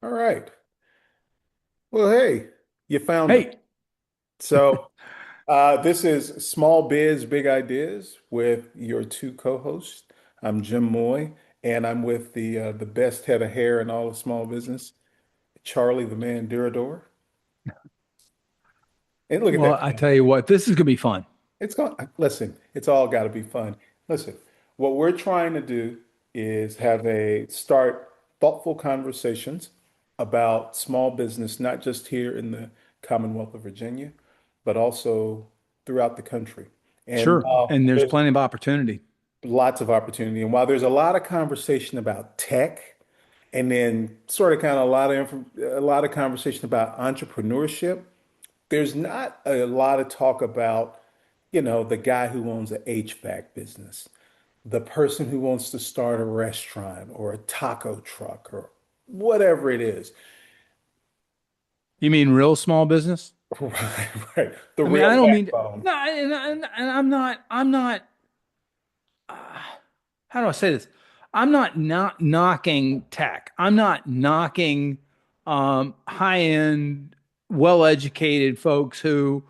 All right. Well, hey, you found us. Hey, So, this is Small Biz, Big Ideas with your two co-hosts. I'm Jim Moye, and I'm with the best head of hair in all of small business, Charlie the Man Diradour. And look at well, that. I tell you what, this is gonna be fun. It's going, listen, it's all got to be fun. Listen, what we're trying to do is have a start thoughtful conversations about small business, not just here in the Commonwealth of Virginia, but also throughout the country. And Sure. while And there's there's plenty of opportunity. lots of opportunity, and while there's a lot of conversation about tech, and then sort of kind of a lot of conversation about entrepreneurship, there's not a lot of talk about, the guy who owns an HVAC business, the person who wants to start a restaurant or a taco truck or whatever it is. You mean real small business? Right, right. The I mean, real I don't mean backbone. no, and I'm not. Uh, how do I say this? I'm not knocking tech. I'm not knocking high-end, well-educated folks who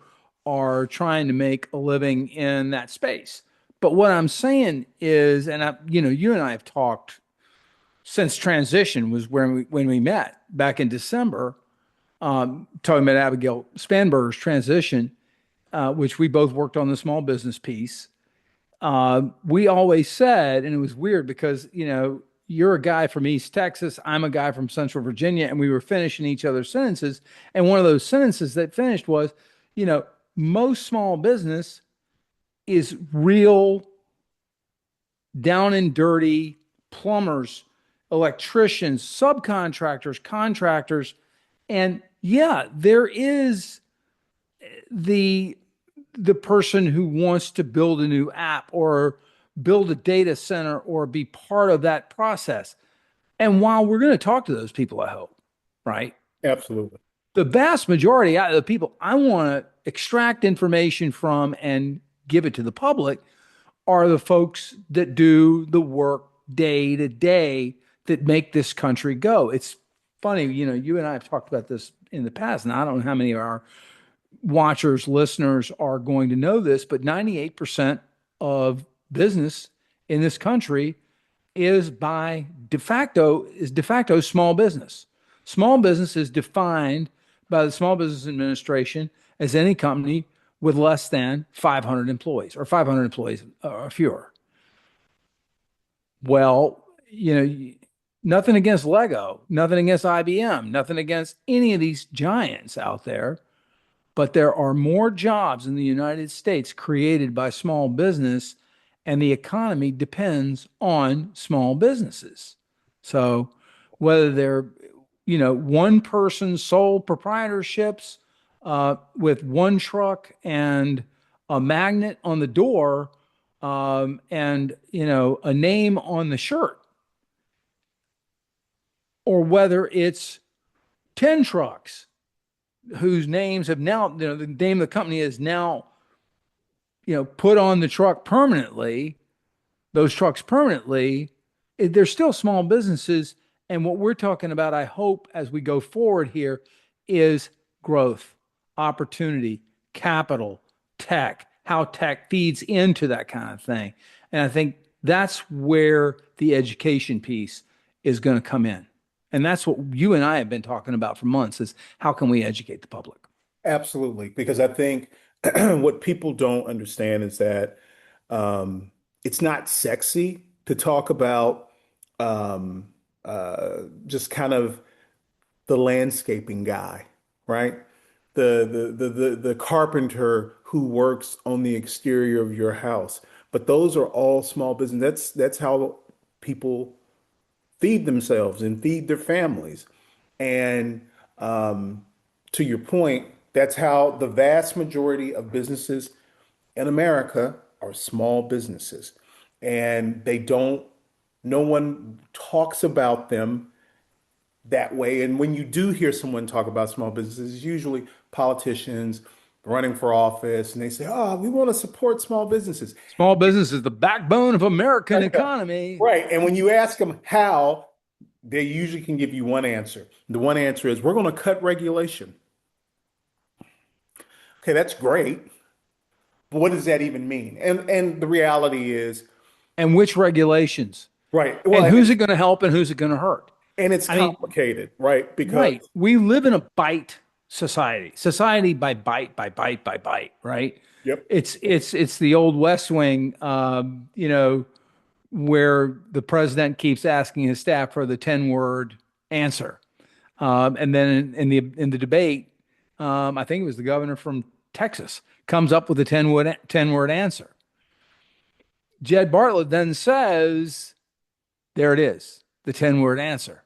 are trying to make a living in that space. But what I'm saying is, you and I have talked since transition was when we met back in December, talking about Abigail Spanberger's transition, which we both worked on the small business piece. We always said, and it was weird because you're a guy from East Texas, I'm a guy from Central Virginia, and we were finishing each other's sentences. And one of those sentences that finished was, you know, most small business is real down and dirty plumbers, electricians, subcontractors, contractors. And yeah, there is the the person who wants to build a new app or build a data center or be part of that process. And while we're going to talk to those people, I hope, right? Absolutely. The vast majority of the people I want to extract information from and give it to the public are the folks that do the work day to day that make this country go. It's funny, you and I have talked about this in the past, and I don't know how many of our watchers, listeners are going to know this, but 98% of business in this country is de facto small business. Small business is defined by the Small Business Administration as any company with less than 500 employees or 500 employees or fewer. Well, nothing against Lego, nothing against IBM, nothing against any of these giants out there, but there are more jobs in the United States created by small business, and the economy depends on small businesses. So whether they're, one person sole proprietorships with one truck and a magnet on the door, and a name on the shirt, or whether it's 10 trucks whose names have now, the name of the company is now, put on the truck permanently, those trucks permanently, they're still small businesses. And what we're talking about, I hope, as we go forward here, is growth, opportunity, capital, tech, how tech feeds into that kind of thing. And I think that's where the education piece is going to come in. And that's what you and I have been talking about for months is how can we educate the public? Absolutely. Because I think what people don't understand is that it's not sexy to talk about um, just kind of the landscaping guy, right? The carpenter who works on the exterior of your house. But those are all small business. That's how people feed themselves and feed their families. And um, to your point, that's how the vast majority of businesses in America are small businesses. And no one talks about them that way. And when you do hear someone talk about small businesses, it's usually politicians running for office, and they say, "Oh, we want to support small businesses." Small business is the backbone of American economy. Right. And when you ask them how, They usually can give you one answer. The one answer is we're going to cut regulation. Okay, that's great. But what does that even mean? And the reality is, And which regulations? right. And Well, who's it going to help and who's it going to hurt? and it's I mean, complicated, right? Because right. We live in a bite society. Society by bite, by bite, by bite, right? yep. It's the old West Wing, where the president keeps asking his staff for the 10-word answer. And then in the debate, I think it was the governor from Texas comes up with a 10-word answer. Jed Bartlett then says, there it is, the 10-word answer.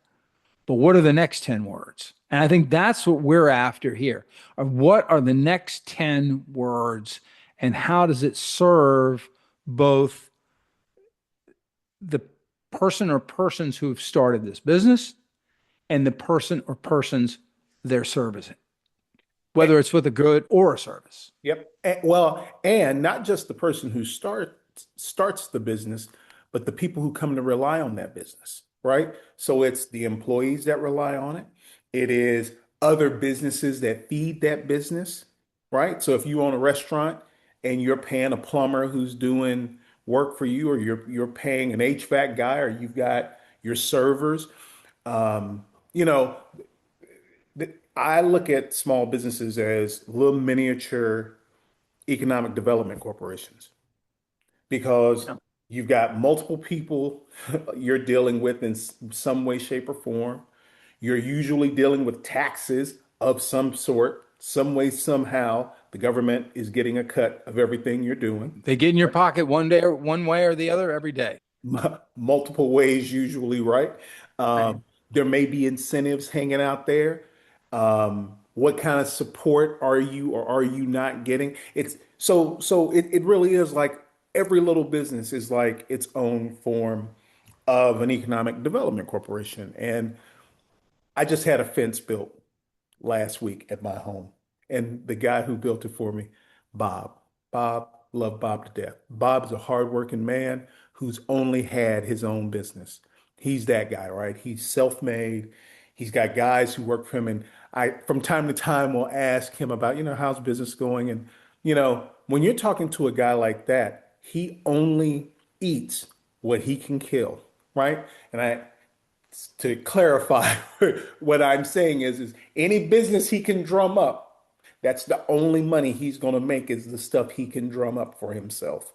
But what are the next 10 words? And I think that's what we're after here. What are the next 10 words and how does it serve both the person or persons who have started this business and the person or persons they're servicing, Eh, whether it's with a good or a service. Yep. Well, and not just the person who starts the business, but the people who come to rely on that business, right? So it's the employees that rely on it. It is other businesses that feed that business, right? So if you own a restaurant and you're paying a plumber who's doing work for you, or you're paying an HVAC guy, or you've got your servers, um, you know, I look at small businesses as little miniature economic development corporations because Yeah. you've got multiple people you're dealing with in some way, shape, or form. You're usually dealing with taxes of some sort, some way, somehow. The government is getting a cut of everything you're doing. They get in your pocket one day or one way or the other every day. Multiple ways usually, right? Right. There may be incentives hanging out there. What kind of support are you or are you not getting? It really is like every little business is like its own form of an economic development corporation. And I just had a fence built last week at my home. And the guy who built it for me, Bob, love Bob to death. Bob's a hardworking man who's only had his own business. He's that guy, right? He's self-made. He's got guys who work for him. And I, from time to time, will ask him about, how's business going? And, when you're talking to a guy like that, he only eats what he can kill, right? And to clarify, what I'm saying is any business he can drum up, that's the only money he's going to make is the stuff he can drum up for himself.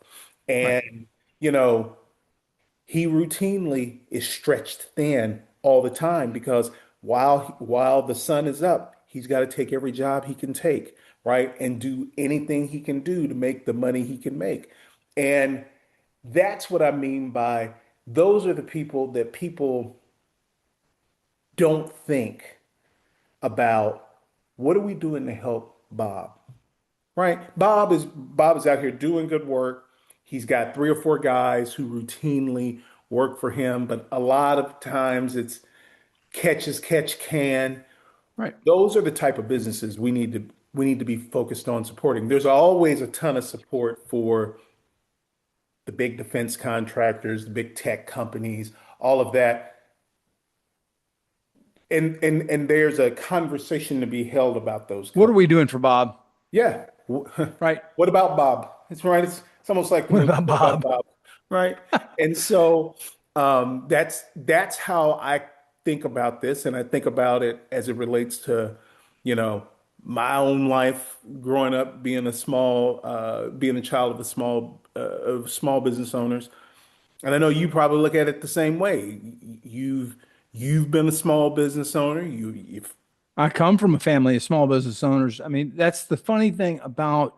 Right. And, you know, he routinely is stretched thin all the time because while the sun is up, he's got to take every job he can take, right? And do anything he can do to make the money he can make. And that's what I mean by those are the people that people don't think about what are we doing to help Bob, right? Bob is out here doing good work. He's got three or four guys who routinely work for him, but a lot of times it's catch as catch can. Right. Those are the type of businesses we need to be focused on supporting. There's always a ton of support for the big defense contractors, the big tech companies, all of that. And there's a conversation to be held about those What are companies. we doing for Bob? Yeah. Right. What about Bob? It's right. It's almost like the What movie about What About Bob? Bob, right? And so that's how I think about this, and I think about it as it relates to, you know, my own life growing up, being a child of small business owners. And I know you probably look at it the same way. You've been a small business owner. You've I come from a family of small business owners. I mean, that's the funny thing about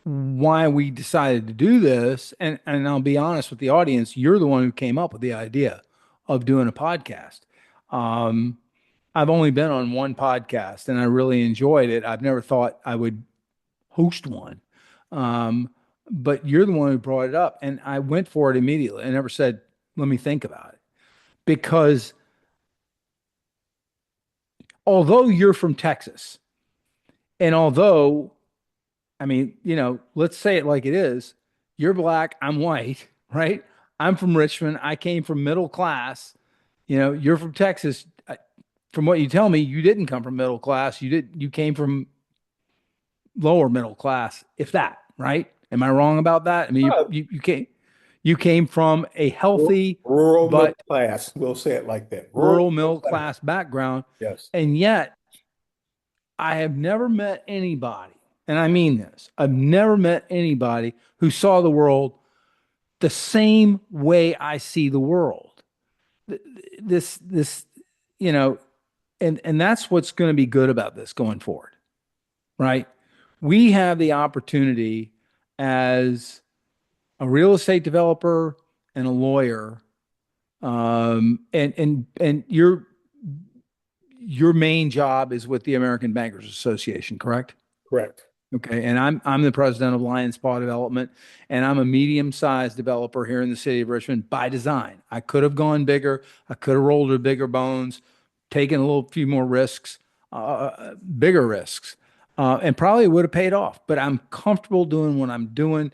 why we decided to do this. And I'll be honest with the audience, you're the one who came up with the idea of doing a podcast. Um, I've only been on one podcast and I really enjoyed it. I've never thought I would host one. Um, but you're the one who brought it up and I went for it immediately. I never said, let me think about it. Because although you're from Texas, and although, I mean, let's say it like it is, you're black, I'm white, right? I'm from Richmond. I came from middle class You're from Texas. From what you tell me, you didn't come from middle class. You came from lower middle class, if that, right? Am I wrong about that? I mean, Uh, you came from a healthy Rural middle but class. We'll say it like that. Rural rural middle middle class. class background. Yes. And yet I have never met anybody, and I mean this, I've never met anybody who saw the world the same way I see the world. This, you know, and that's what's going to be good about this going forward, right? We have the opportunity as a real estate developer and a lawyer, and your main job is with the American Bankers Association, correct? Correct. Okay, and I'm the president of Lion Spa Development, and I'm a medium-sized developer here in the city of Richmond by design. I could have gone bigger. I could have rolled with bigger bones, taken a little few more risks, bigger risks, and probably would have paid off. But I'm comfortable doing what I'm doing,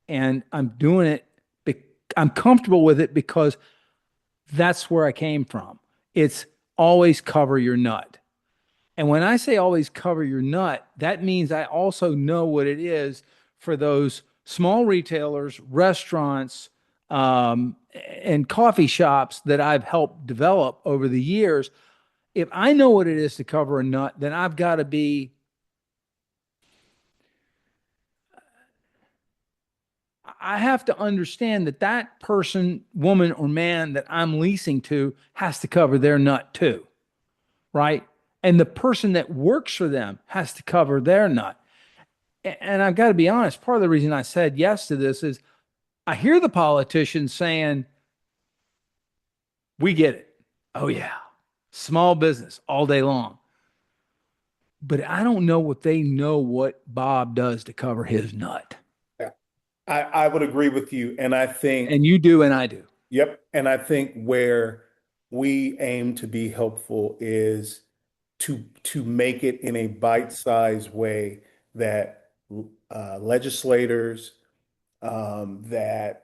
and I'm doing it. I'm comfortable with it because that's where I came from. It's always cover your nut. And when I say always cover your nut, that means I also know what it is for those small retailers, restaurants, and coffee shops that I've helped develop over the years. If I know what it is to cover a nut, then I have to understand that that person, woman, or man that I'm leasing to has to cover their nut too, right? And the person that works for them has to cover their nut. And I've got to be honest, part of the reason I said yes to this is I hear the politicians saying, we get it. Oh, yeah. Small business all day long. But I don't know what they know what Bob does to cover his nut. Yeah. I would agree with you. And I think, And you do, and I do. yep. And I think where we aim to be helpful is to make it in a bite-sized way that legislators, that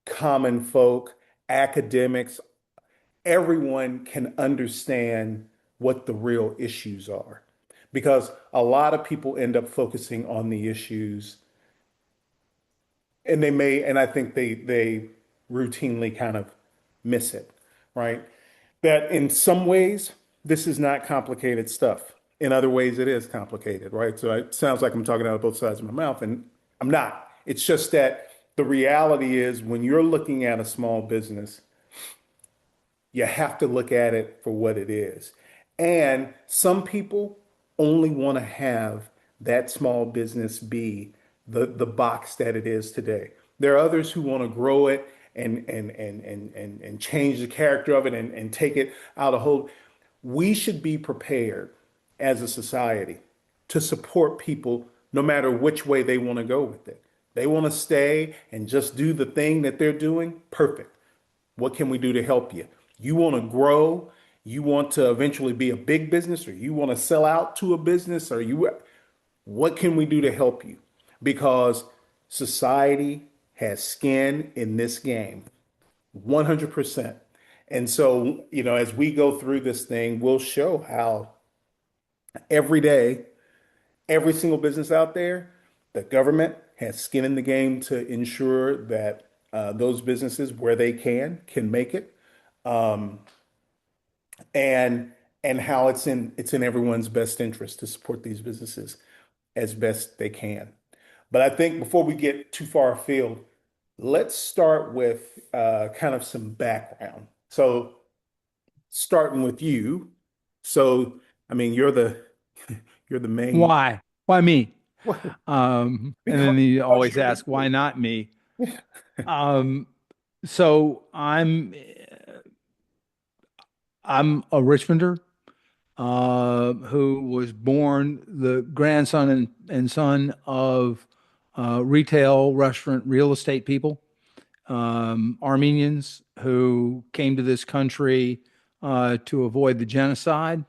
common folk, academics, everyone can understand what the real issues are. Because a lot of people end up focusing on the issues, and and I think they routinely kind of miss it, right? That in some ways, this is not complicated stuff. In other ways, it is complicated, right? So it sounds like I'm talking out of both sides of my mouth, and I'm not. It's just that the reality is when you're looking at a small business, you have to look at it for what it is. And some people only want to have that small business be the box that it is today. There are others who want to grow it and change the character of it and take it out of whole. We should be prepared as a society to support people no matter which way they want to go with it. They want to stay and just do the thing that they're doing, perfect. What can we do to help you? You want to grow, you want to eventually be a big business, or you want to sell out to a business, or what can we do to help you? Because society has skin in this game, 100%. And so, as we go through this thing, we'll show how every day, every single business out there, the government has skin in the game to ensure that those businesses, where they can make it, and how it's in everyone's best interest to support these businesses as best they can. But I think before we get too far afield, let's start with kind of some background. So, starting with you. So, I mean, you're the main. Why? Why me? And Because then you always you're ask, the why not me? So I'm a Richmonder who was born the grandson and son of retail, restaurant, real estate people, Armenians who came to this country to avoid the genocide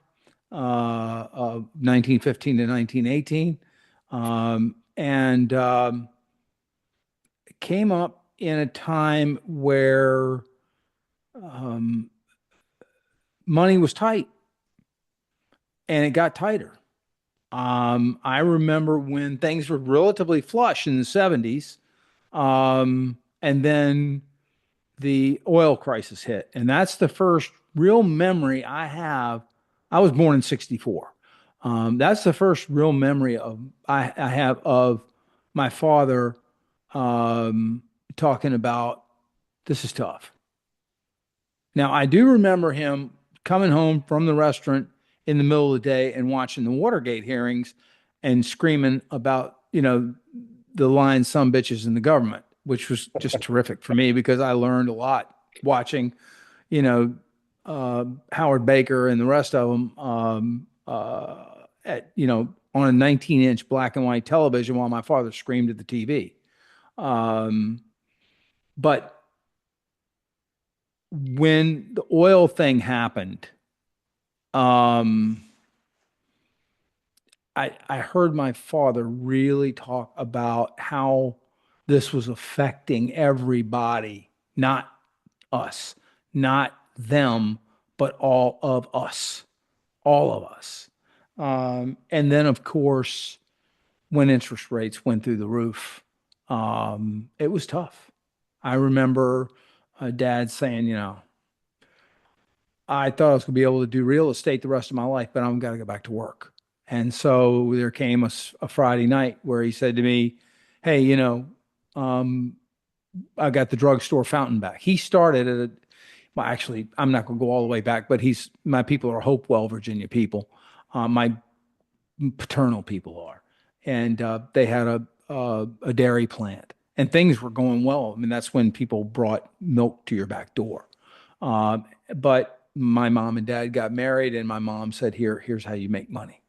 of 1915 to 1918, and came up in a time where money was tight and it got tighter. I remember when things were relatively flush in the 70s, and then the oil crisis hit. And that's the first real memory I have. I was born in 64. That's the first real memory I have of my father um, talking about this is tough. Now, I do remember him coming home from the restaurant in the middle of the day and watching the Watergate hearings and screaming about, the line, some bitches in the government, which was just terrific for me because I learned a lot watching, you know, Howard Baker and the rest of them on a 19-inch black and white television while my father screamed at the TV. Um, but when the oil thing happened, um, I heard my father really talk about how this was affecting everybody, not us, not them, but all of us. And then, of course, when interest rates went through the roof, it was tough. I remember dad saying, I thought I was going to be able to do real estate the rest of my life, but I'm got to go back to work. And so there came a Friday night where he said to me, "Hey, um, I got the drugstore fountain back." He started at well, actually, I'm not going to go all the way back, but my people are Hopewell, Virginia people. My paternal people are, and they had a dairy plant, and things were going well. I mean, that's when people brought milk to your back door. But my mom and dad got married, and my mom said, here's how you make money.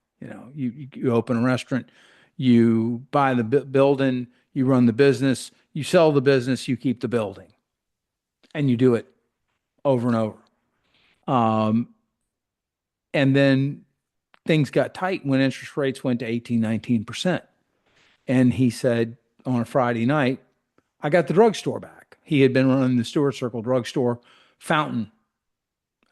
You open a restaurant, you buy the building, you run the business, you sell the business, you keep the building, and you do it over and over. Um, and then things got tight when interest rates went to 18, 19%. And he said on a Friday night, I got the drugstore back. He had been running the Stewart Circle drugstore fountain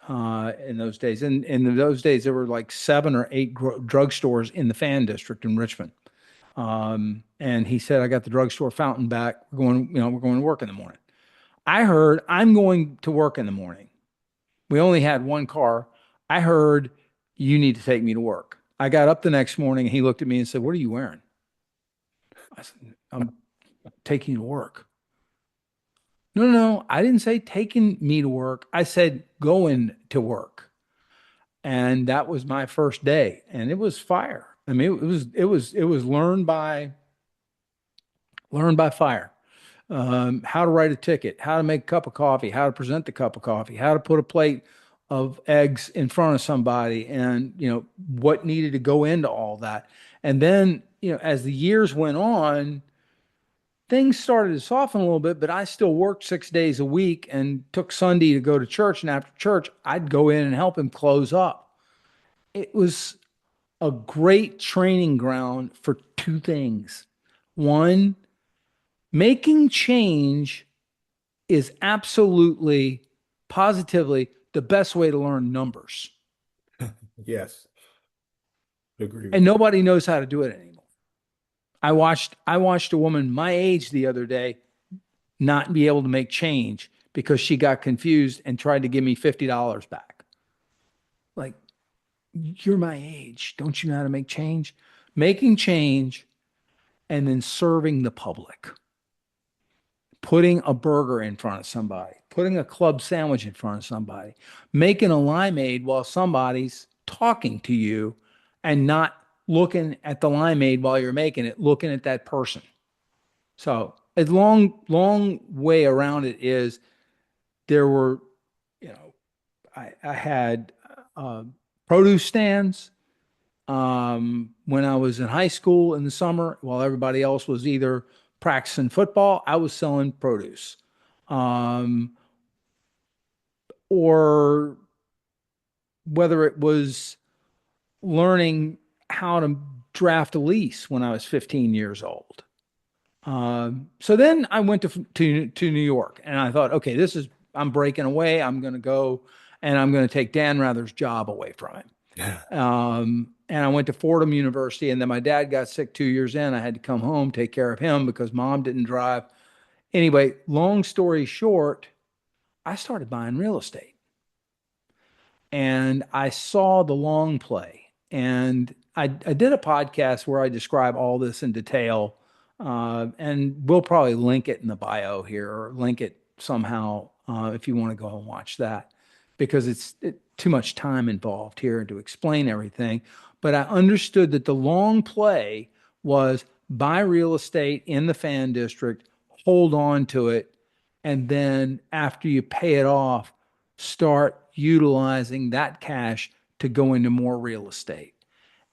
in those days. And in those days, there were like 7 or 8 drugstores in the Fan District in Richmond. And he said, I got the drugstore fountain back. We're going to work in the morning. I heard I'm going to work in the morning. We only had one car. I heard you need to take me to work. I got up the next morning and he looked at me and said, what are you wearing? I said, I'm taking you to work. No, no, no. I didn't say taking me to work. I said going to work. And that was my first day. And it was fire. I mean, it was learned by fire. How to write a ticket, how to make a cup of coffee, how to present the cup of coffee, how to put a plate of eggs in front of somebody, and what needed to go into all that. And then, as the years went on, things started to soften a little bit, but I still worked 6 days a week and took Sunday to go to church. And after church, I'd go in and help him close up. It was a great training ground for two things. One, making change is absolutely, positively the best way to learn numbers. Yes, agree And with you. nobody knows how to do it anymore. I watched a woman my age the other day not be able to make change because she got confused and tried to give me $50 back. Like, you're my age. Don't you know how to make change? Making change and then serving the public. Putting a burger in front of somebody, putting a club sandwich in front of somebody, making a limeade while somebody's talking to you and not looking at the limeade while you're making it, looking at that person. So a long, long way around it is there were, you know, I had uh, produce stands when I was in high school in the summer, while everybody else was either practicing football, I was selling produce. Um, or whether it was learning how to draft a lease when I was 15 years old. So then I went to New York and I thought, okay, I'm breaking away. I'm going to go and I'm going to take Dan Rather's job away from him. Yeah. And I went to Fordham University, and then my dad got sick 2 years in. I had to come home, take care of him because mom didn't drive. Anyway, long story short, I started buying real estate and I saw the long play. And I did a podcast where I describe all this in detail. And we'll probably link it in the bio here or link it somehow if you want to go and watch that because it's too much time involved here to explain everything. But I understood that the long play was buy real estate in the fan district, hold on to it, and then after you pay it off, start utilizing that cash to go into more real estate.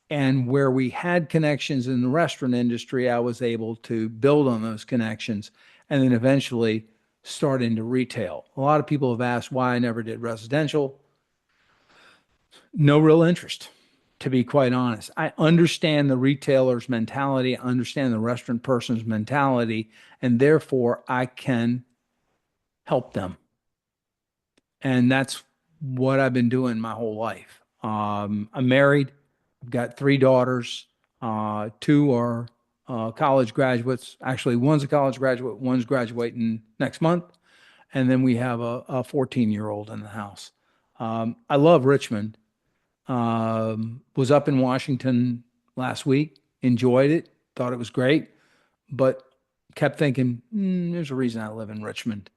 And where we had connections in the restaurant industry, I was able to build on those connections and then eventually start into retail. A lot of people have asked why I never did residential. No real interest, to be quite honest. I understand the retailer's mentality, I understand the restaurant person's mentality, and therefore I can help them. And that's what I've been doing my whole life. I'm married. I've got three daughters. Two are college graduates. Actually, one's a college graduate. One's graduating next month. And then we have a 14-year-old in the house. I love Richmond. Was up in Washington last week. Enjoyed it. Thought it was great. But kept thinking, there's a reason I live in Richmond.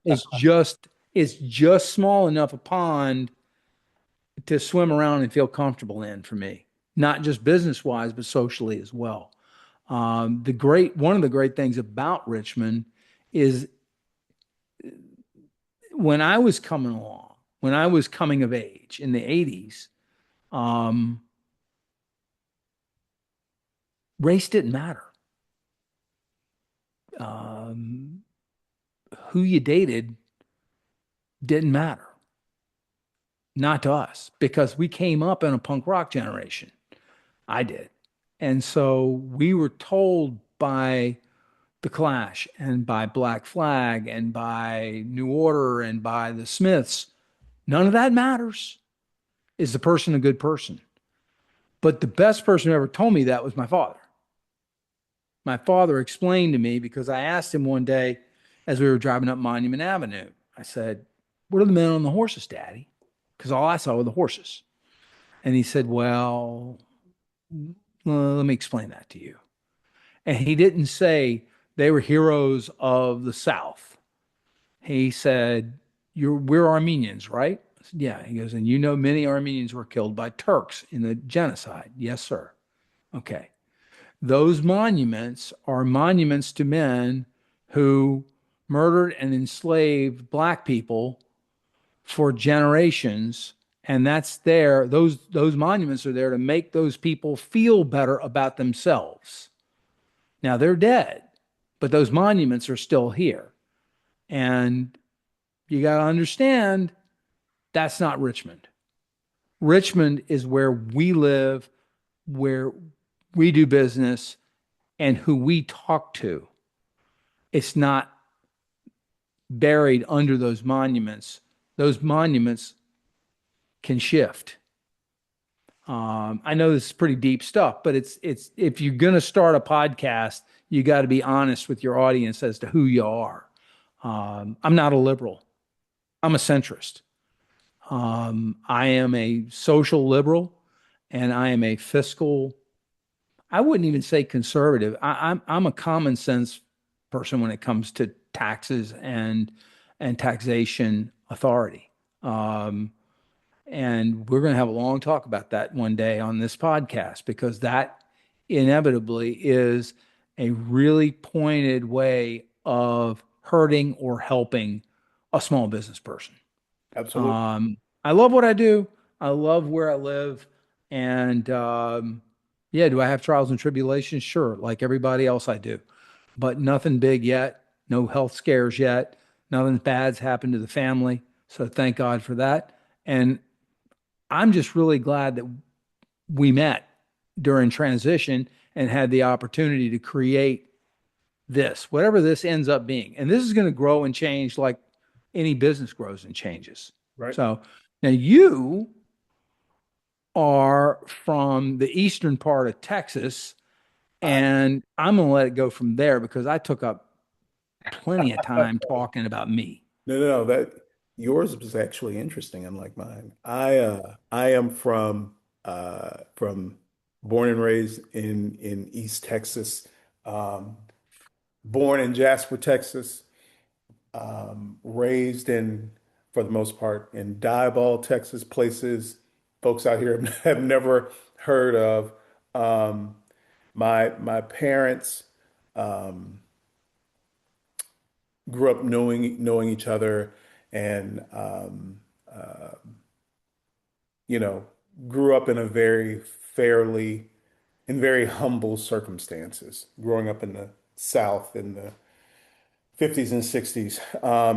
It's just small enough a pond to swim around and feel comfortable in for me, not just business wise, but socially as well. One of the great things about Richmond is when I was coming along, when I was coming of age in the 80s, um, race didn't matter. Um, who you dated didn't matter. Not to us, because we came up in a punk rock generation. I did. And so we were told by The Clash and by Black Flag and by New Order and by the Smiths, none of that matters. Is the person a good person? But the best person who ever told me that was my father. My father explained to me because I asked him one day as we were driving up Monument Avenue, I said, "What are the men on the horses, Daddy?" Because all I saw were the horses. And he said, well, let me explain that to you. And he didn't say they were heroes of the South. He said, we're Armenians, right? I said, yeah. He goes, and you know many Armenians were killed by Turks in the genocide. Yes, sir. Okay. Those monuments are monuments to men who murdered and enslaved black people for generations. And that's there, those monuments are there to make those people feel better about themselves. Now they're dead, but those monuments are still here. And you got to understand that's not Richmond. Richmond is where we live, where we do business, and who we talk to. It's not buried under those monuments. Those monuments can shift. I know this is pretty deep stuff, but it's if you're going to start a podcast, you got to be honest with your audience as to who you are. I'm not a liberal. I'm a centrist. I am a social liberal, and I am a fiscal. I wouldn't even say conservative. I'm a common sense person when it comes to taxes and taxation authority. And we're going to have a long talk about that one day on this podcast because that inevitably is a really pointed way of hurting or helping a small business person. Absolutely. I love what I do. I love where I live. And yeah, do I have trials and tribulations? Sure, like everybody else I do. But nothing big yet. No health scares yet. Nothing bad's happened to the family. So thank God for that. And I'm just really glad that we met during transition and had the opportunity to create this, whatever this ends up being. And this is going to grow and change like any business grows and changes. Right. So now you are from the eastern part of Texas, I, and I'm going to let it go from there because I took up plenty of time talking about me. no, that yours was actually interesting, unlike mine. I am from born and raised in East Texas, um, born in Jasper, Texas, raised in, for the most part, in Diboll, Texas, places folks out here have never heard of. Um, my parents grew up knowing each other, and you know, grew up in a very humble circumstances. Growing up in the South in the 50s and 60s,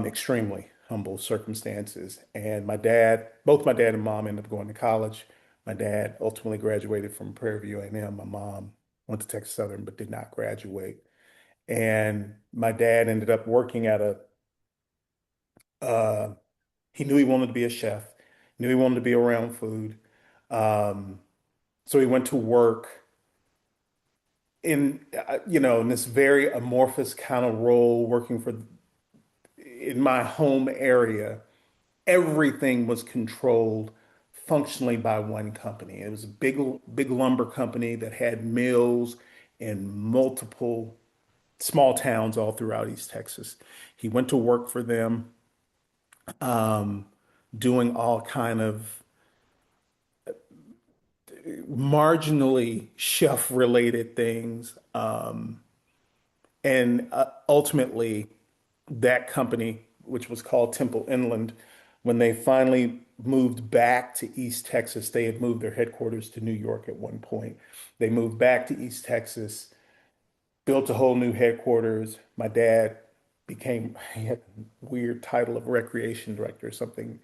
extremely humble circumstances. And both my dad and mom ended up going to college. My dad ultimately graduated from Prairie View A&M. My mom went to Texas Southern but did not graduate. And my dad ended up working at uh, he knew he wanted to be a chef, knew he wanted to be around food. Um, so he went to work in this very amorphous kind of role, working for in my home area. Everything was controlled functionally by one company. It was a big lumber company that had mills in multiple small towns all throughout East Texas. He went to work for them, um, doing all kind of marginally chef related things. And ultimately, that company, which was called Temple Inland, when they finally moved back to East Texas, they had moved their headquarters to New York at one point. They moved back to East Texas, built a whole new headquarters. My dad he had a weird title of recreation director, something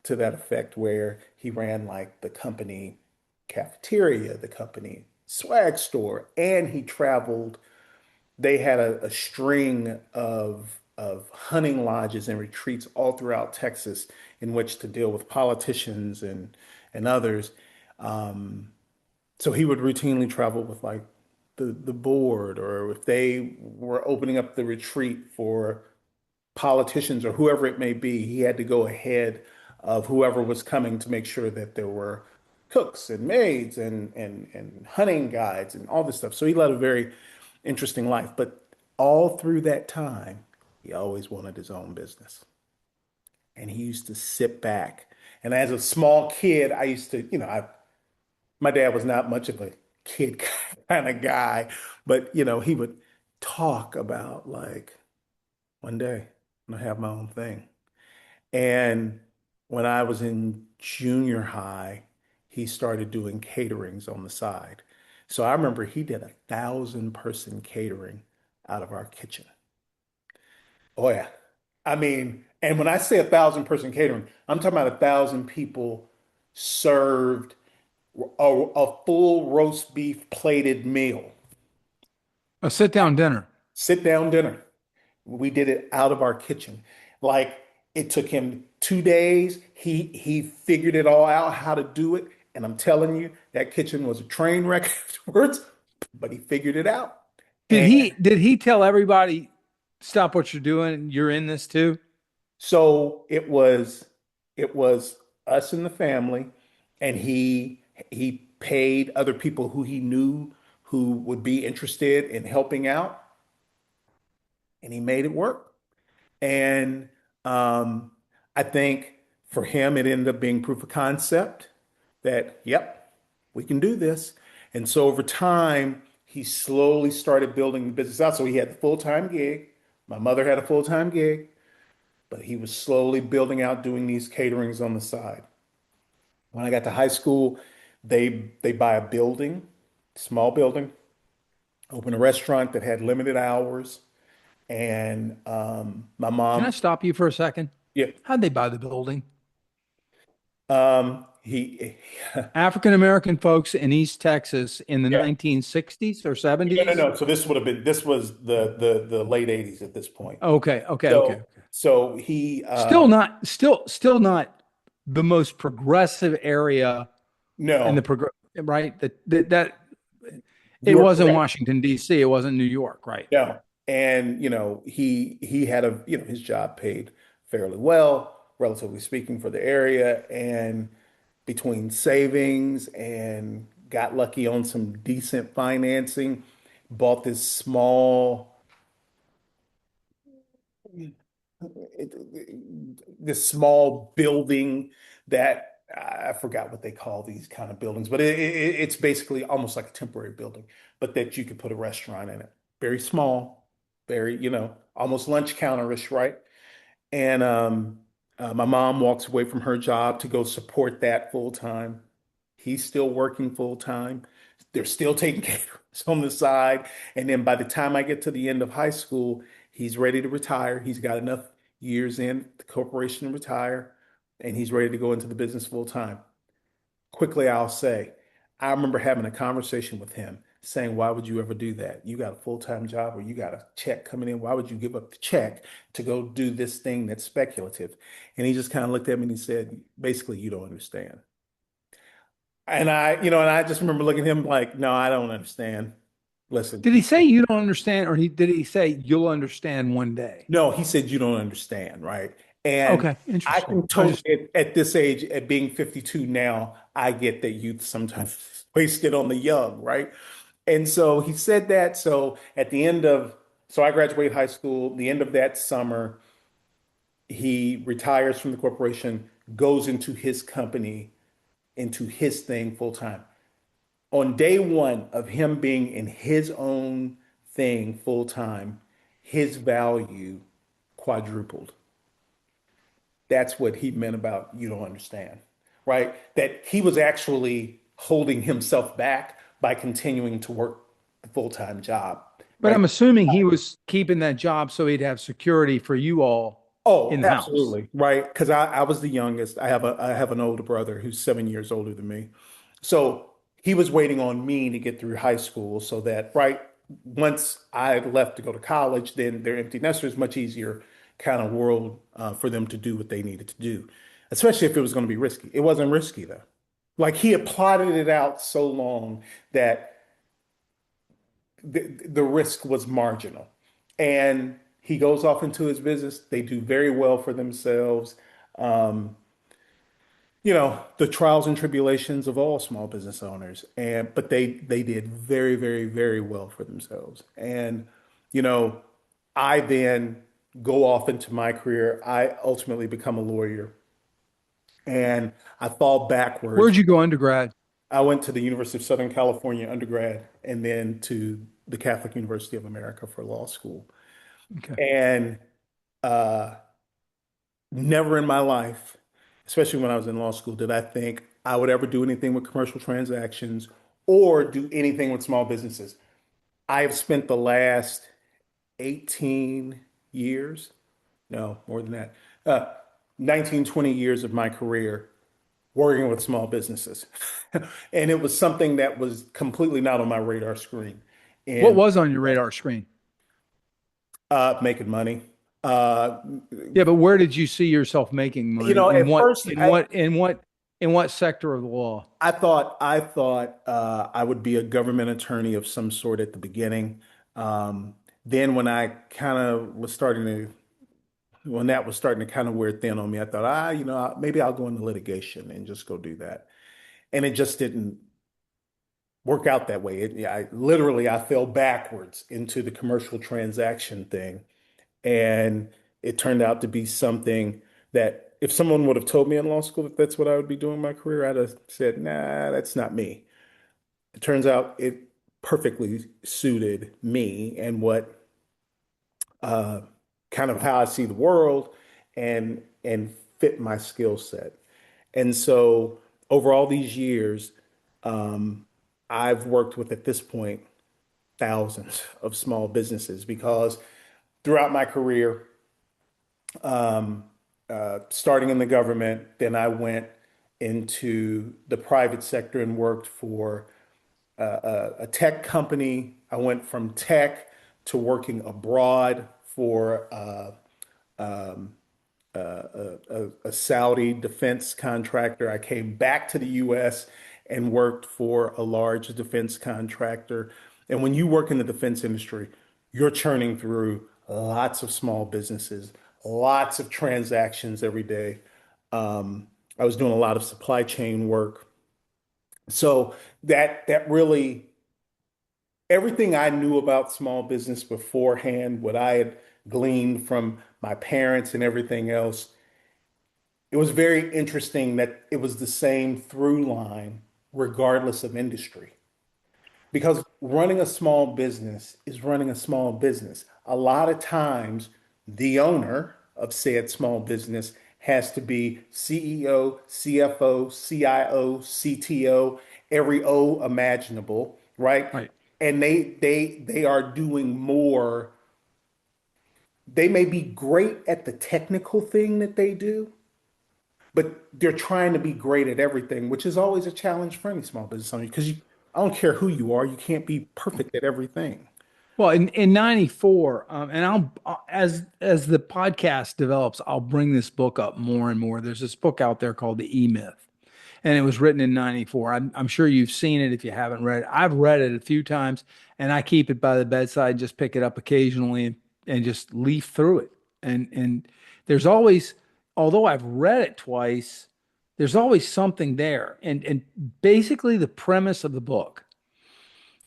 to that effect, where he ran like the company cafeteria, the company swag store, and he traveled. They had a string of hunting lodges and retreats all throughout Texas in which to deal with politicians and others. Um, so he would routinely travel with like the board, or if they were opening up the retreat for politicians or whoever it may be, he had to go ahead of whoever was coming to make sure that there were cooks and maids and hunting guides and all this stuff. So he led a very interesting life. But all through that time, he always wanted his own business. And he used to sit back. And as a small kid, I used to, my dad was not much of a kid kind of guy, but he would talk about like, one day I'm gonna have my own thing. And when I was in junior high, he started doing caterings on the side. So I remember he did 1,000 person catering out of our kitchen. Oh yeah. I mean, and when I say 1,000 person catering, I'm talking about 1,000 people served a full roast beef plated meal, A sit down dinner. sit down dinner. We did it out of our kitchen. Like it took him 2 days. He figured it all out how to do it. And I'm telling you, that kitchen was a train wreck afterwards, but he figured it out. Did And he tell everybody stop what you're doing? You're in this too? so it was us and the family, and he paid other people who he knew who would be interested in helping out, and he made it work. And um, I think for him, it ended up being proof of concept that, yep, we can do this. And so over time, he slowly started building the business out. So he had the full-time gig. My mother had a full-time gig, but he was slowly building out doing these caterings on the side. When I got to high school, they buy a building, small building, open a restaurant that had limited hours. And my Can I mom, stop you for a second? yeah, How'd they buy the building? he African American folks in East Texas in the yeah. 1960s or No, 70s? no, no. So this was the late 80s at this point. Okay, okay, okay, So okay. so he Still not the most progressive area in the No, right? That you it are wasn't correct. Washington, D.C., it wasn't New York, right? No. And he had his job paid fairly well, relatively speaking, for the area. And between savings and got lucky on some decent financing, bought this small building that I forgot what they call these kind of buildings, but it's basically almost like a temporary building, but that you could put a restaurant in it. Very small, very, almost lunch counterish, right? And my mom walks away from her job to go support that full time. He's still working full time. They're still taking care of us on the side. And then by the time I get to the end of high school, he's ready to retire. He's got enough years in the corporation to retire, and he's ready to go into the business full time. Quickly, I'll say, I remember having a conversation with him saying, why would you ever do that? You got a full-time job or you got a check coming in. Why would you give up the check to go do this thing that's speculative? And he just kind of looked at me and he said, basically, you don't understand. And I just remember looking at him like, no, I don't understand. Listen, Did he say you don't understand, or did he say you'll understand one day? no, he said you don't understand, right? And Okay, I interesting. can I totally, just at this age, at being 52 now, I get that youth sometimes wasted on the young, right? And so he said that. So I graduated high school. The end of that summer, he retires from the corporation, goes into his company, into his thing full time. On day one of him being in his own thing full time, his value quadrupled. That's what he meant about you don't understand, right? That he was actually holding himself back by continuing to work the full-time job, but right? I'm assuming he was keeping that job so he'd have security for you all Oh, in the house. absolutely, right? Because I was the youngest. I have an older brother who's 7 years older than me. So he was waiting on me to get through high school so that, right, once I left to go to college, then their empty nesters, much easier kind of world for them to do what they needed to do, especially if it was going to be risky. It wasn't risky though. Like he had plotted it out so long that the risk was marginal. And he goes off into his business. They do very well for themselves. Um, the trials and tribulations of all small business owners. But they did very, very, very well for themselves. And, you know, I then go off into my career. I ultimately become a lawyer and I fall backwards. Where'd you go undergrad? I went to the University of Southern California undergrad and then to the Catholic University of America for law school. Okay. And uh, never in my life, especially when I was in law school, did I think I would ever do anything with commercial transactions or do anything with small businesses. I have spent the last 18 years, no, more than that, uh, 19, 20 years of my career working with small businesses. And it was something that was completely not on my radar screen. What And was on your radar screen? making money. Uh, Yeah, but where did you see yourself making money? In at what, first, in what, in what, in what sector of the law? I thought I would be a government attorney of some sort at the beginning. Then when that was starting to kind of wear thin on me, I thought, maybe I'll go into litigation and just go do that. And it just didn't work out that way. I fell backwards into the commercial transaction thing. And it turned out to be something that if someone would have told me in law school that that's what I would be doing in my career, I'd have said, nah, that's not me. It turns out it perfectly suited me and what uh, kind of how I see the world and fit my skill set. And so over all these years, um, I've worked with at this point thousands of small businesses because throughout my career, um, starting in the government, then I went into the private sector and worked for a tech company. I went from tech to working abroad for a Saudi defense contractor. I came back to the US and worked for a large defense contractor. And when you work in the defense industry, you're churning through lots of small businesses, lots of transactions every day. I was doing a lot of supply chain work. So that really everything I knew about small business beforehand, what I had gleaned from my parents and everything else, it was very interesting that it was the same through line regardless of industry. Because running a small business is running a small business. A lot of times, the owner of said small business has to be CEO, CFO, CIO, CTO, every O imaginable, right? Right. And they are doing more. They may be great at the technical thing that they do, but they're trying to be great at everything, which is always a challenge for any small business owner because I don't care who you are, you can't be perfect at everything. Well, in '94, and as the podcast develops, I'll bring this book up more and more. There's this book out there called The E-Myth, and it was written in '94. I'm sure you've seen it if you haven't read it. I've read it a few times, and I keep it by the bedside, just pick it up occasionally and just leaf through it. And there's always, although I've read it twice, there's always something there. And basically the premise of the book,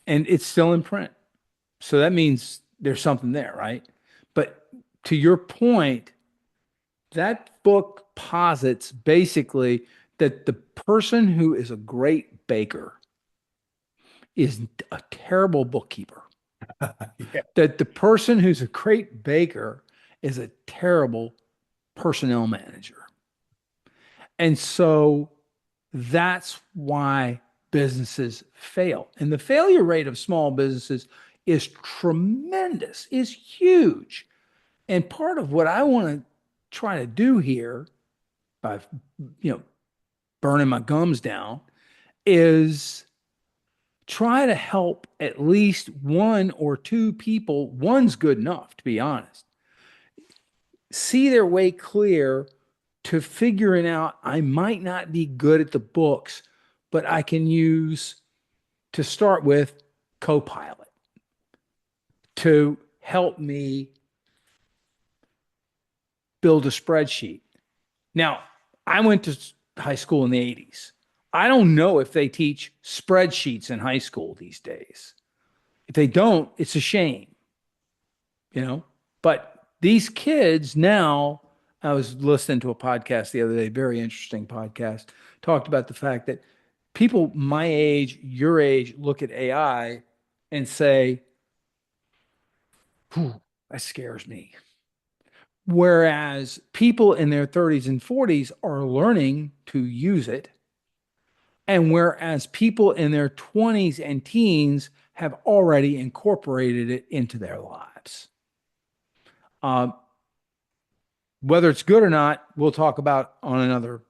and it's still in print. So that means there's something there, right? But to your point, that book posits basically that the person who is a great baker is a terrible bookkeeper, Yeah. that the person who's a great baker is a terrible personnel manager. And so that's why businesses fail. And the failure rate of small businesses is tremendous, is huge. And part of what I want to try to do here by, you know, burning my gums down is try to help at least one or two people. One's good enough, to be honest, see their way clear to figuring out I might not be good at the books, but I can use to start with Copilot to help me build a spreadsheet. Now, I went to high school in the 80s. I don't know if they teach spreadsheets in high school these days. If they don't, it's a shame, you know? But these kids now, I was listening to a podcast the other day, very interesting podcast, talked about the fact that people my age, your age, look at AI and say, "Whew, that scares me." Whereas people in their 30s and 40s are learning to use it. And whereas people in their 20s and teens have already incorporated it into their lives. Uh, whether it's good or not, we'll talk about on another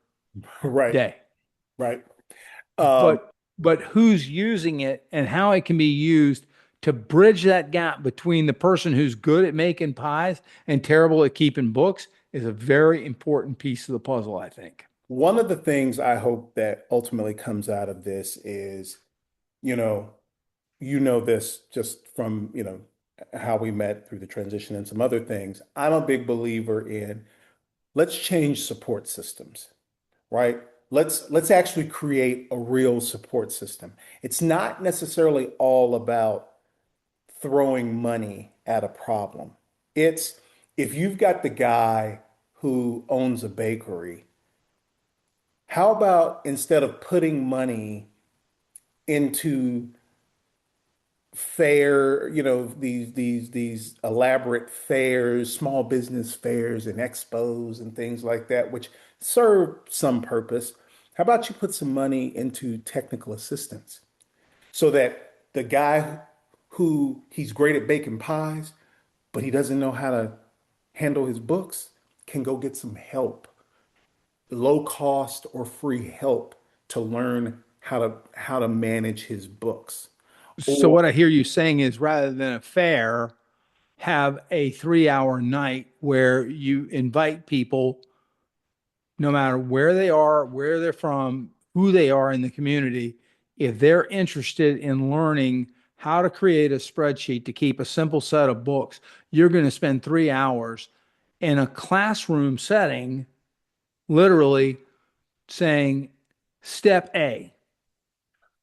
Right, day. right. Um, But who's using it and how it can be used to bridge that gap between the person who's good at making pies and terrible at keeping books is a very important piece of the puzzle, I think. One of the things I hope that ultimately comes out of this is, you know, you know this just from, how we met through the transition and some other things. I'm a big believer in let's change support systems, right? Let's actually create a real support system. It's not necessarily all about throwing money at a problem. It's if you've got the guy who owns a bakery, how about instead of putting money into fair, these elaborate fairs, small business fairs and expos and things like that, which serve some purpose. How about you put some money into technical assistance so that the guy who he's great at baking pies, but he doesn't know how to handle his books can go get some help, low cost or free help to learn how to manage his books. So Or what I hear you saying is rather than a fair, have a 3 hour night where you invite people, no matter where they are, where they're from, who they are in the community, if they're interested in learning how to create a spreadsheet to keep a simple set of books, you're going to spend 3 hours in a classroom setting, literally saying step A,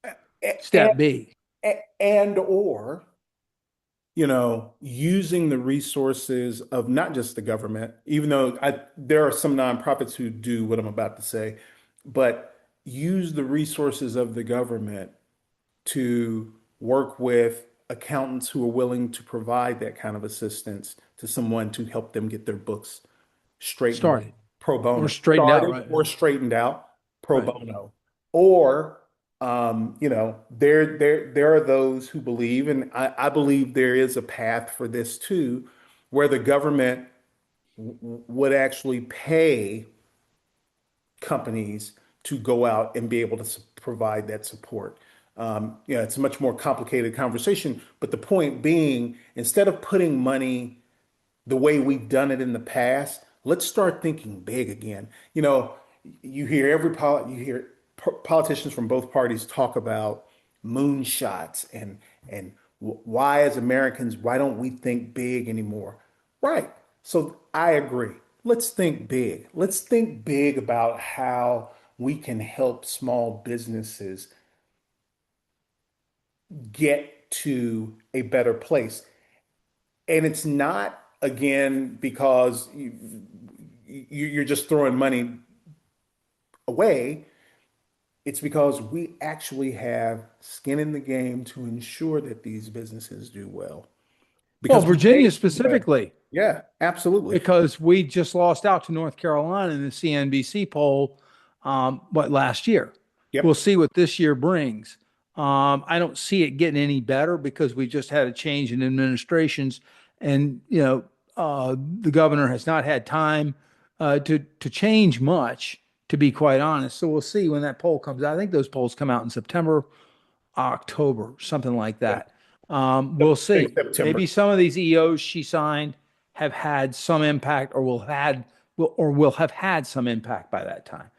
And, step B. and or using the resources of not just the government, even though there are some nonprofits who do what I'm about to say, but use the resources of the government to work with accountants who are willing to provide that kind of assistance to someone to help them get their books straightened Started pro or bono, straightened out, started right? or straightened out pro Right. bono. Or, there are those who believe, and I believe there is a path for this too, where the government would actually pay companies to go out and be able to provide that support. It's a much more complicated conversation, but the point being, instead of putting money the way we've done it in the past, let's start thinking big again. You hear politicians from both parties talk about moonshots and why as Americans, why don't we think big anymore? Right. So I agree. Let's think big. Let's think big about how we can help small businesses get to a better place. And it's not, again, because you're just throwing money away. It's because we actually have skin in the game to ensure that these businesses do well. Well, Because we pay Virginia them well. specifically, Yeah, absolutely. because we just lost out to North Carolina in the CNBC poll, last year. We'll Yep. see what this year brings. I don't see it getting any better because we just had a change in administrations, and the governor has not had time to change much, to be quite honest. So we'll see when that poll comes out. I think those polls come out in September, October, something like Yeah. that. I We'll think see. September. Maybe some of these EOs she signed have had some impact, or will have had some impact by that time.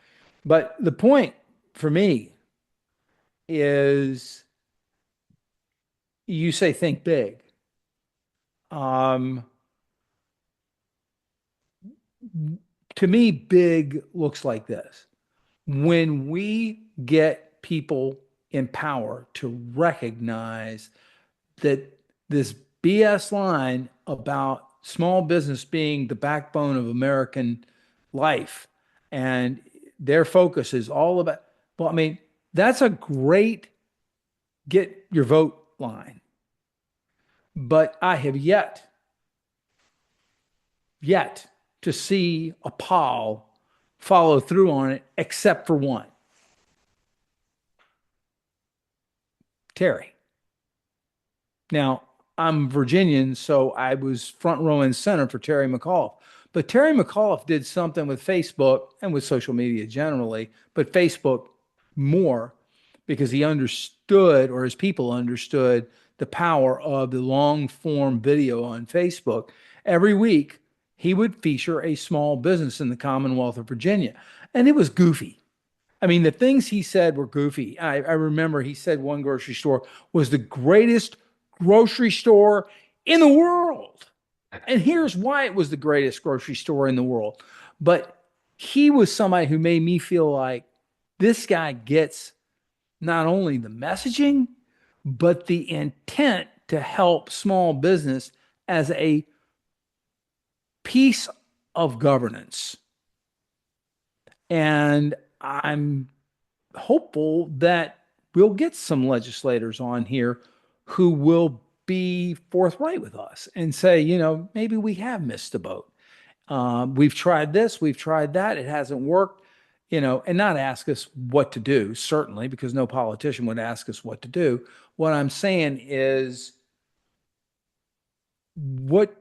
But the point for me is, you say think big. Um, to me, big looks like this. When we get people in power to recognize that this BS line about small business being the backbone of American life, and their focus is all about, well, I mean, that's a great get your vote line. But I have yet to see a Paul follow through on it, except for one, Terry. Now, I'm Virginian, so I was front row and center for Terry McAuliffe. But Terry McAuliffe did something with Facebook and with social media generally, but Facebook more, because he understood, or his people understood, the power of the long form video on Facebook. Every week, he would feature a small business in the Commonwealth of Virginia. And it was goofy. I mean, the things he said were goofy. I remember he said one grocery store was the greatest grocery store in the world. And here's why it was the greatest grocery store in the world. But he was somebody who made me feel like this guy gets not only the messaging, but the intent to help small business as a piece of governance. And I'm hopeful that we'll get some legislators on here who will be forthright with us and say, maybe we have missed the boat. We've tried this, we've tried that, it hasn't worked, and not ask us what to do, certainly, because no politician would ask us what to do. What I'm saying is, what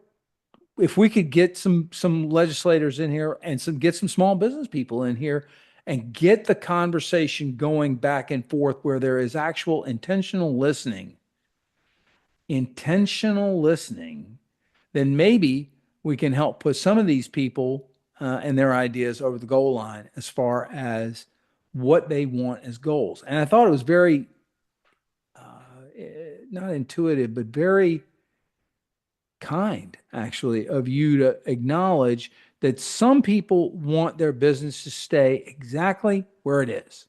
if we could get some legislators in here and get some small business people in here and get the conversation going back and forth, where there is actual intentional listening then maybe we can help put some of these people and their ideas over the goal line as far as what they want as goals. And I thought it was very, not intuitive, but very kind, actually, of you to acknowledge that some people want their business to stay exactly where it is.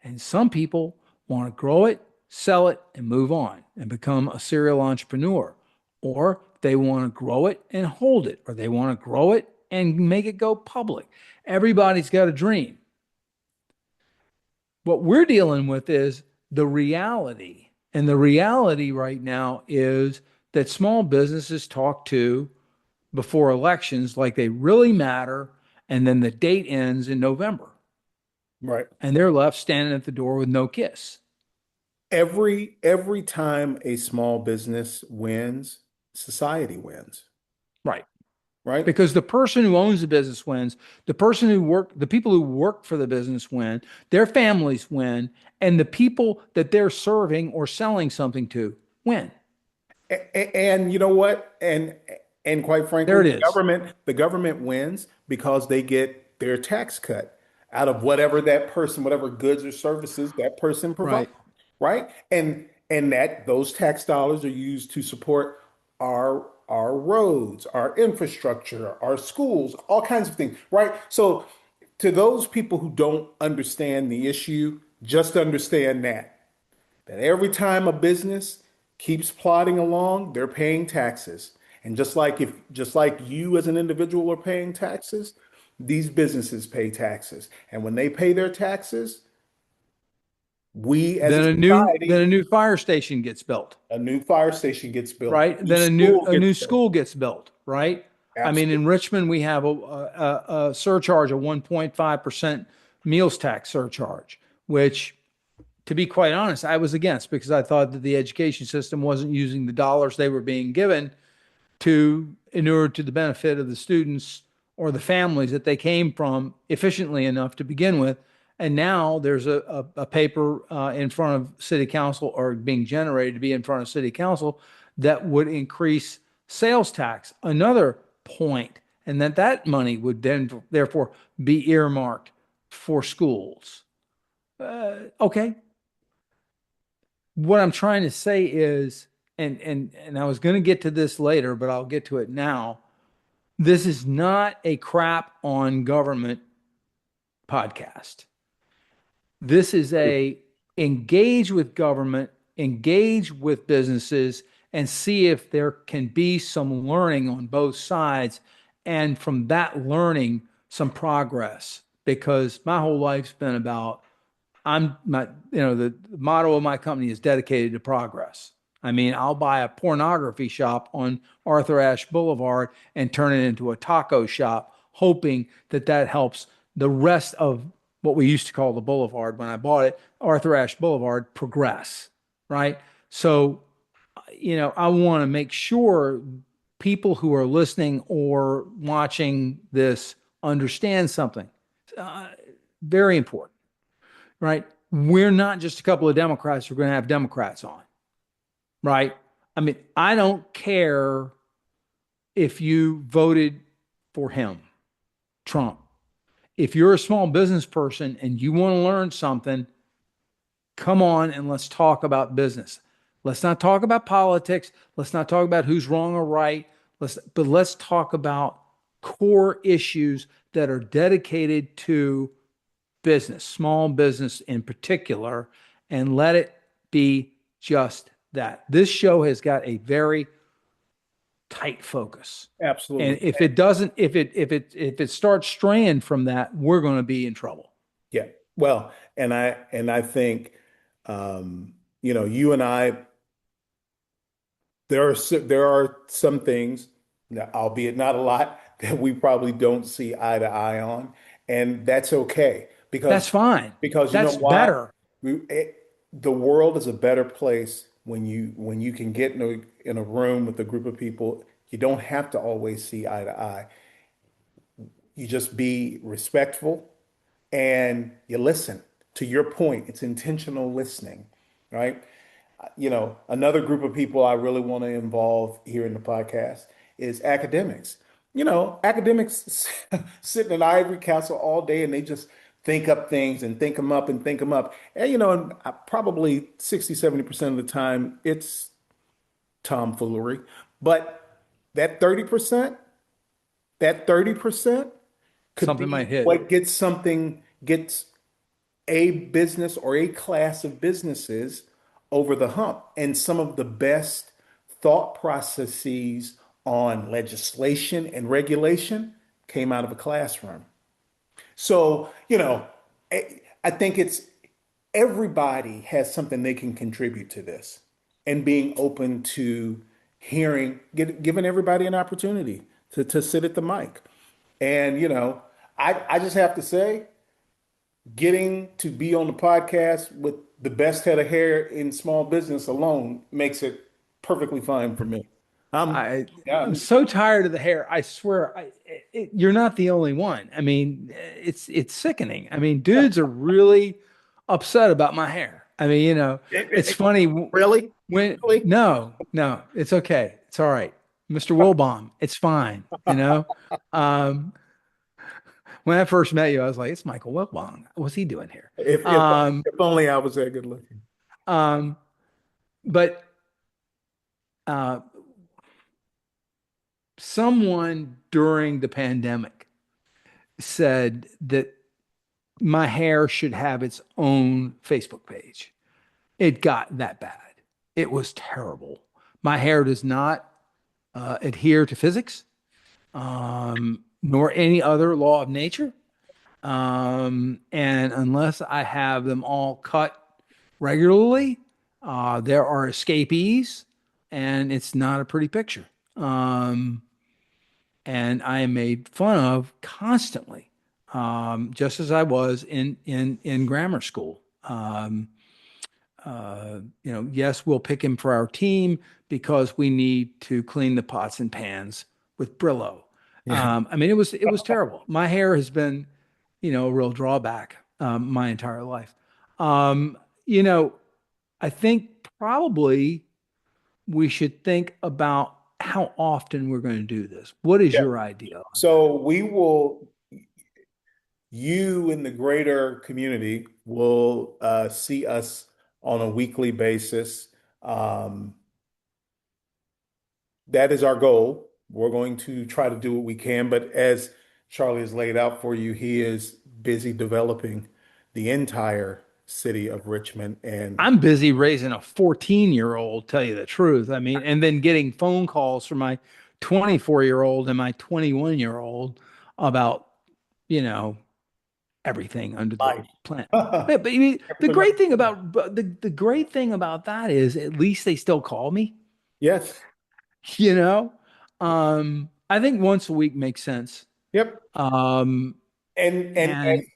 And some people want to grow it, sell it, and move on and become a serial entrepreneur. Or they want to grow it and hold it, or they want to grow it and make it go public. Everybody's got a dream. What we're dealing with is the reality. And the reality right now is that small businesses talk to before elections like they really matter. And then the date ends in November. Right. And they're left standing at the door with no kiss. Every time a small business wins, society wins, Right. right? Because the person who owns the business wins, the people who work for the business win, their families win, and the people that they're serving or selling something to win. And you know what? And quite There frankly, it is. the government wins because they get their tax cut out of whatever that person, whatever goods or services that person provides, Right. right? And that those tax dollars are used to support our roads, our infrastructure, our schools, all kinds of things, right? So to those people who don't understand the issue, just understand that every time a business keeps plodding along, they're paying taxes. And just like you as an individual are paying taxes, these businesses pay taxes. And when they pay their taxes, we as a Then society, a new fire station gets built. a new fire station gets built, Right? a new Then school a gets new built. school gets built, right? I mean, in Absolutely. Richmond, we have a surcharge of 1.5% meals tax surcharge, which, to be quite honest, I was against because I thought that the education system wasn't using the dollars they were being given to inure to the benefit of the students or the families that they came from efficiently enough to begin with. And now there's a paper in front of city council or being generated to be in front of city council that would increase sales tax another point, and that money would then therefore be earmarked for schools. Okay, what I'm trying to say is, and I was going to get to this later, but I'll get to it now. This is not a crap on government podcast. This is a engage with government, engage with businesses, and see if there can be some learning on both sides. And from that learning, some progress. Because my whole life's been about the motto of my company is dedicated to progress. I mean, I'll buy a pornography shop on Arthur Ashe Boulevard and turn it into a taco shop, hoping that that helps the rest of what we used to call the boulevard when I bought it, Arthur Ashe Boulevard, progress, right? So, I want to make sure people who are listening or watching this understand something. Uh, Very important, right? We're not just a couple of Democrats who are going to have Democrats on, right? I mean, I don't care if you voted for him, Trump. If you're a small business person and you want to learn something, come on and let's talk about business. Let's not talk about politics. Let's not talk about who's wrong or right. Let's talk about core issues that are dedicated to business, small business in particular, and let it be just that. This show has got a very tight focus. And Absolutely. if it doesn't, if it starts straying from that, we're going to be in trouble. Yeah. Well, and I think you and I there are some things, albeit not a lot, that we probably don't see eye to eye on, and that's okay That's fine. because you know That's why? better. The world is a better place when you can get in a room with a group of people. You don't have to always see eye to eye. You just be respectful and you listen. To your point, it's intentional listening, right? Another group of people I really want to involve here in the podcast is academics. Academics sit in an ivory castle all day and they just think up things and think them up and think them up. And, probably 60, 70% of the time it's tomfoolery. But that 30%, that 30% could Something be might hit. what gets a business or a class of businesses over the hump. And some of the best thought processes on legislation and regulation came out of a classroom. So, I think it's everybody has something they can contribute to this and being open to giving everybody an opportunity to sit at the mic. And, I just have to say, getting to be on the podcast with the best head of hair in small business alone makes it perfectly fine for me. I'm, I I'm yeah, so tired of the hair. I swear, you're not the only one. I mean, it's sickening. I mean, yeah. dudes are really upset about my hair. I mean, it's funny Really? when Really? no, it's okay. It's all right, Mr. Wilbaum. It's fine. Um, when I first met you, I was like, it's Michael Wilbaum. What's he doing here? If if Um, if only I was that good looking. um, but uh, someone during the pandemic said that my hair should have its own Facebook page. It got that bad. It was terrible. My hair does not adhere to physics, nor any other law of nature. And unless I have them all cut regularly, there are escapees, and it's not a pretty picture. Um, and I am made fun of constantly, just as I was in grammar school. Yes, we'll pick him for our team because we need to clean the pots and pans with Brillo. Yeah. I mean, it was terrible. My hair has been, a real drawback my entire life. Um, you know, I think probably we should think about how often we're going to do this. What is Yeah. your idea on that? So you in the greater community will see us on a weekly basis. Um, that is our goal. We're going to try to do what we can, but as Charlie has laid out for you, he is busy developing the entire city of Richmond. And I'm busy raising a 14-year-old, tell you the truth. I mean, and then getting phone calls from my 24-year-old and my 21-year-old about, you know, everything under the life. planet. But I mean, the Everything great thing else. about the great thing about that is at least they still call me, Yes. you know. I think once a week makes sense. Yep. Um, and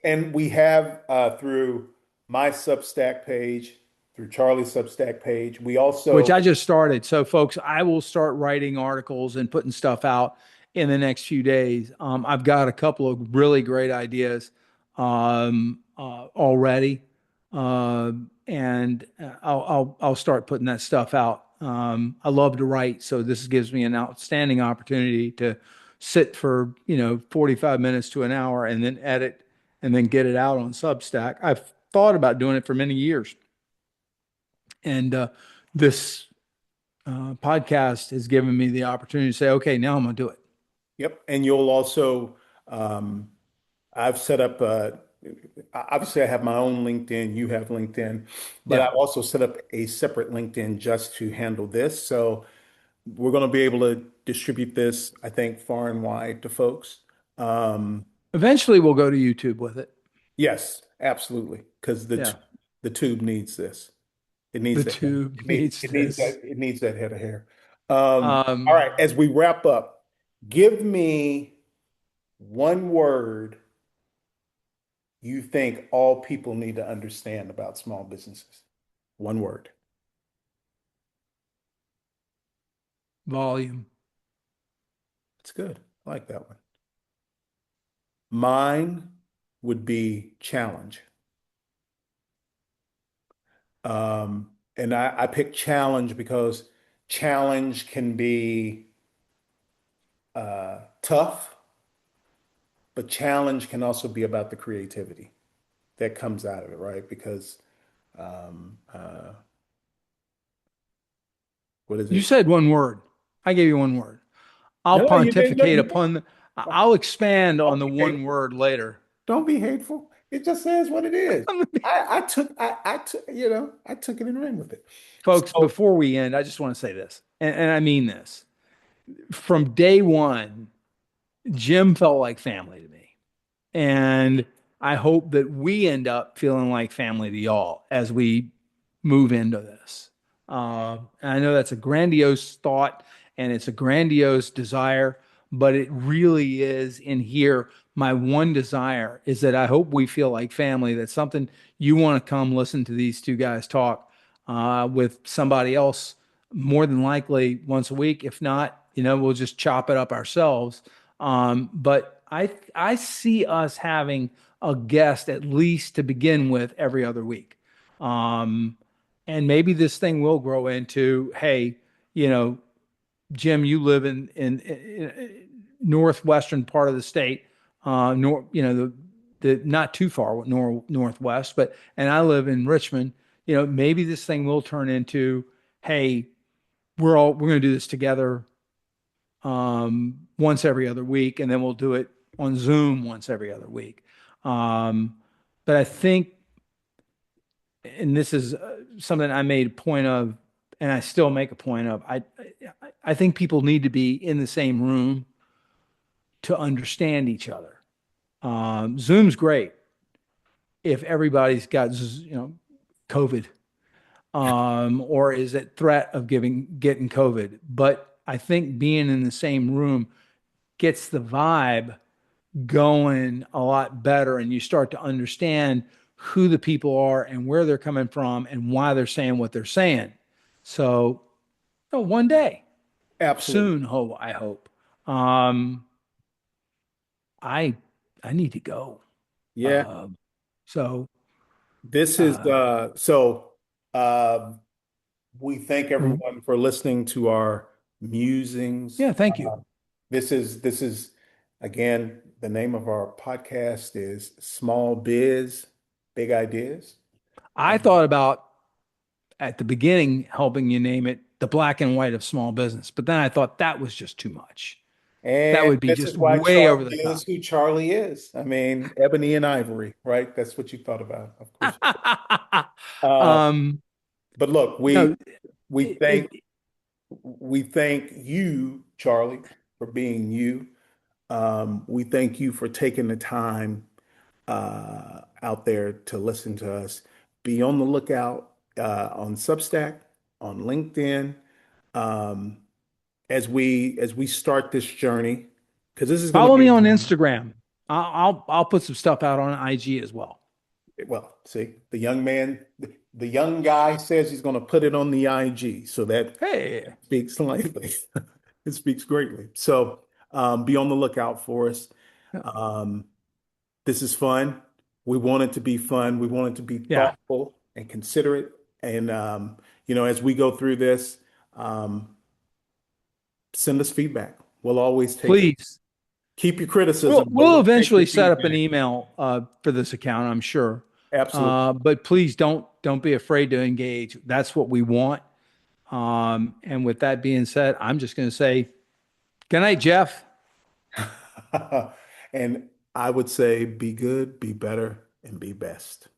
And we have through my Substack page, through Charlie's Substack page, we which also I just started. So, folks, I will start writing articles and putting stuff out in the next few days. I've got a couple of really great ideas already, and I'll start putting that stuff out. I love to write, so this gives me an outstanding opportunity to sit for 45 minutes to an hour and then edit and then get it out on Substack. I've thought about doing it for many years, and this podcast has given me the opportunity to say, okay, now I'm going to do it. yep, and you'll also um, I've set up obviously I have my own LinkedIn, you have LinkedIn, but Yeah. I've also set up a separate LinkedIn just to handle this. So we're going to be able to distribute this, I think, far and wide to folks. Um, Eventually, we'll go to YouTube with it. yes, absolutely, because Yeah. the tube needs this. It needs The that. tube needs this. It needs that head of hair. All Um, right, as we wrap up, give me one word you think all people need to understand about small businesses. One word. volume. It's good. I like that one. Mine would be challenge. and I pick challenge because challenge can be tough, but challenge can also be about the creativity that comes out of it, right? Because what is You it? said one word. I gave you one word. I'll No, you didn't. pontificate upon, I'll expand on Don't the be one hateful. word later. Don't be hateful. It just says what it is. I took, I took it and ran with it. Folks, So before we end, I just want to say this, and I mean this. From day one, Jim felt like family to me. And I hope that we end up feeling like family to y'all as we move into this. And I know that's a grandiose thought and it's a grandiose desire, but it really is in here. My one desire is that I hope we feel like family, that's something you want to come listen to these two guys talk with somebody else more than likely once a week. If not, we'll just chop it up ourselves. But I see us having a guest at least to begin with every other week. Um, and maybe this thing will grow into, hey, you know, Jim, you live in northwestern part of the state, the not too far northwest, but and I live in Richmond. Maybe this thing will turn into, hey, we're going to do this together once every other week, and then we'll do it on Zoom once every other week. Um, but I think, and this is something I made a point of, and I still make a point of. I think people need to be in the same room to understand each other. Zoom's great if everybody's got COVID, or is at threat of getting COVID. But I think being in the same room gets the vibe going a lot better, and you start to understand who the people are and where they're coming from and why they're saying what they're saying. So, one day absolutely. soon, I hope. Um, I I need to go. Yeah. Uh, so This is uh, um we thank everyone for listening to our musings. yeah, thank you. This is again, the name of our podcast is Small Biz, Big Ideas. I Um, thought about at the beginning helping you name it the black and white of small business, but then I thought that was just too much. That and would be this just is why way over Charlie the is top. who Charlie is. I mean, ebony and ivory, right? That's what you thought about, of course. Uh, um, but look, no, we it, thank we thank you, Charlie, for being you. We thank you for taking the time out there to listen to us. Be on the lookout on Substack, on LinkedIn, um, as we start this journey, because this is going to follow me be on Instagram. I'll put some stuff out on IG as well. well. See, the young guy says he's going to put it on the IG, so that Hey, speaks slightly. It speaks greatly. So be on the lookout for us. Um, This is fun. We want it to be fun. We want it to be yeah, thoughtful and considerate. And, as we go through this, send us feedback. We'll always take it. please. Keep your We'll criticism, but we'll we'll take eventually your set up an feedback. email for this account, I'm sure. Absolutely. But please don't be afraid to engage. That's what we want. And with that being said, I'm just going to say good night, Jeff. And I would say be good, be better, and be best.